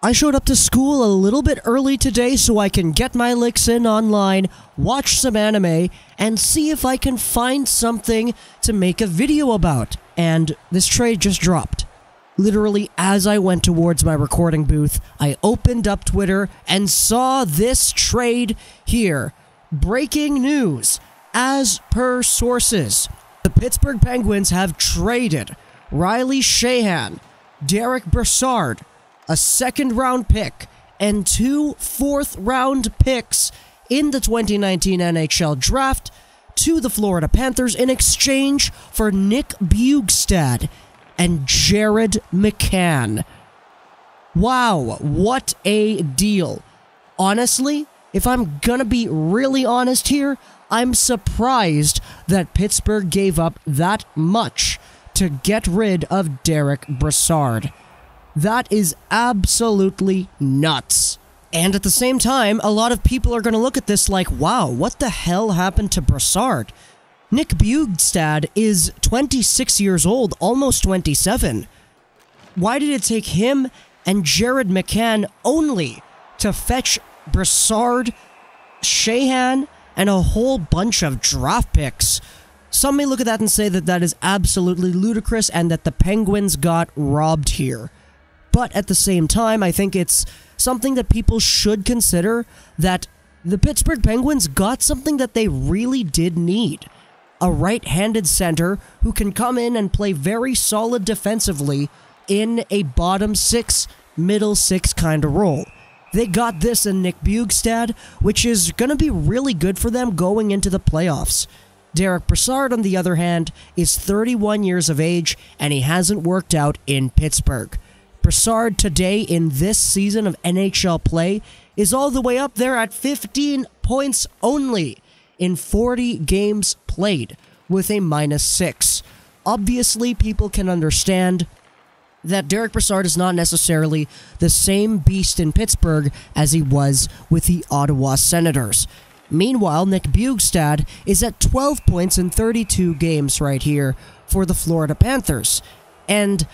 I showed up to school a little bit early today so I can get my licks in online, watch some anime, and see if I can find something to make a video about. And this trade just dropped. Literally, as I went towards my recording booth, I opened up Twitter and saw this trade here. Breaking news. As per sources, the Pittsburgh Penguins have traded Riley Sheahan, Derrick Brassard, a second-round pick, and 2 fourth-round picks in the 2019 NHL Draft to the Florida Panthers in exchange for Nick Bjugstad and Jared McCann. Wow, what a deal. Honestly, if I'm gonna be really honest here, I'm surprised that Pittsburgh gave up that much to get rid of Derrick Brassard. That is absolutely nuts. And at the same time, a lot of people are going to look at this like, wow, what the hell happened to Brassard? Nick Bjugstad is 26 years old, almost 27. Why did it take him and Jared McCann only to fetch Brassard, Sheahan, and a whole bunch of draft picks? Some may look at that and say that that is absolutely ludicrous and that the Penguins got robbed here. But at the same time, I think it's something that people should consider, that the Pittsburgh Penguins got something that they really did need. A right-handed center who can come in and play very solid defensively in a bottom six, middle six kind of role. They got this in Nick Bjugstad, which is going to be really good for them going into the playoffs. Derrick Brassard, on the other hand, is 31 years of age, and he hasn't worked out in Pittsburgh. Brassard today in this season of NHL play is all the way up there at 15 points only in 40 games played with a -6. Obviously, people can understand that Derrick Brassard is not necessarily the same beast in Pittsburgh as he was with the Ottawa Senators. Meanwhile, Nick Bjugstad is at 12 points in 32 games right here for the Florida Panthers. And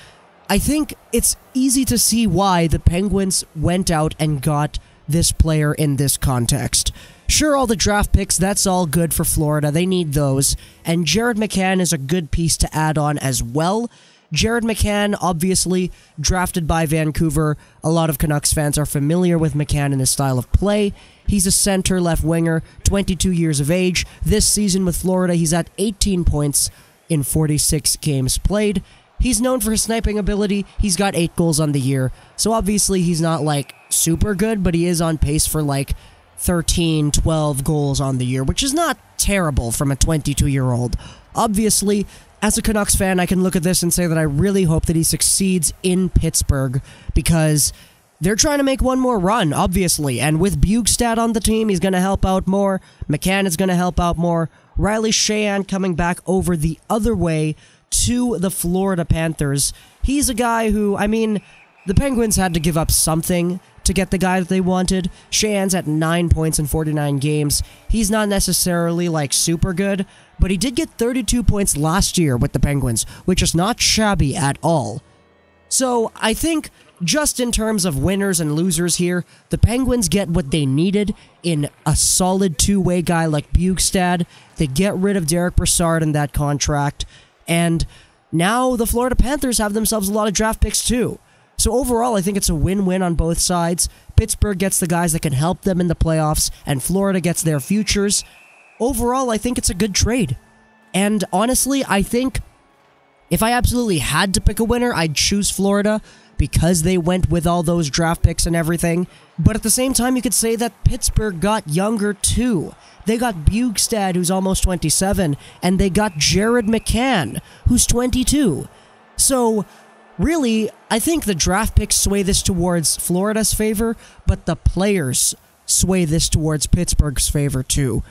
I think it's easy to see why the Penguins went out and got this player in this context. Sure, all the draft picks, that's all good for Florida. They need those. And Jared McCann is a good piece to add on as well. Jared McCann, obviously drafted by Vancouver. A lot of Canucks fans are familiar with McCann and his style of play. He's a center left winger, 22 years of age. This season with Florida, he's at 18 points in 46 games played. He's known for his sniping ability. He's got 8 goals on the year. So obviously he's not like super good, but he is on pace for like 13, 12 goals on the year, which is not terrible from a 22-year-old. Obviously, as a Canucks fan, I can look at this and say that I really hope that he succeeds in Pittsburgh because they're trying to make one more run, obviously. And with Bjugstad on the team, he's going to help out more. McCann is going to help out more. Riley Sheahan coming back over the other way to the Florida Panthers. He's a guy who, I mean, the Penguins had to give up something to get the guy that they wanted. Sheahan's at 9 points in 49 games. He's not necessarily like super good, but he did get 32 points last year with the Penguins, which is not shabby at all. So I think just in terms of winners and losers here, the Penguins get what they needed in a solid two-way guy like Bjugstad. They get rid of Derrick Brassard in that contract. And now the Florida Panthers have themselves a lot of draft picks too. So overall, I think it's a win-win on both sides. Pittsburgh gets the guys that can help them in the playoffs, and Florida gets their futures. Overall, I think it's a good trade. And honestly, I think if I absolutely had to pick a winner, I'd choose Florida because they went with all those draft picks and everything. But at the same time, you could say that Pittsburgh got younger too. They got Bjugstad, who's almost 27, and they got Jared McCann, who's 22. So really, I think the draft picks sway this towards Florida's favor, but the players sway this towards Pittsburgh's favor too.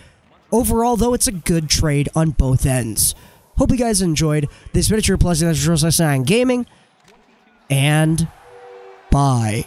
Overall, though, it's a good trade on both ends. Hope you guys enjoyed this video. Plus, that's Gaming, and bye.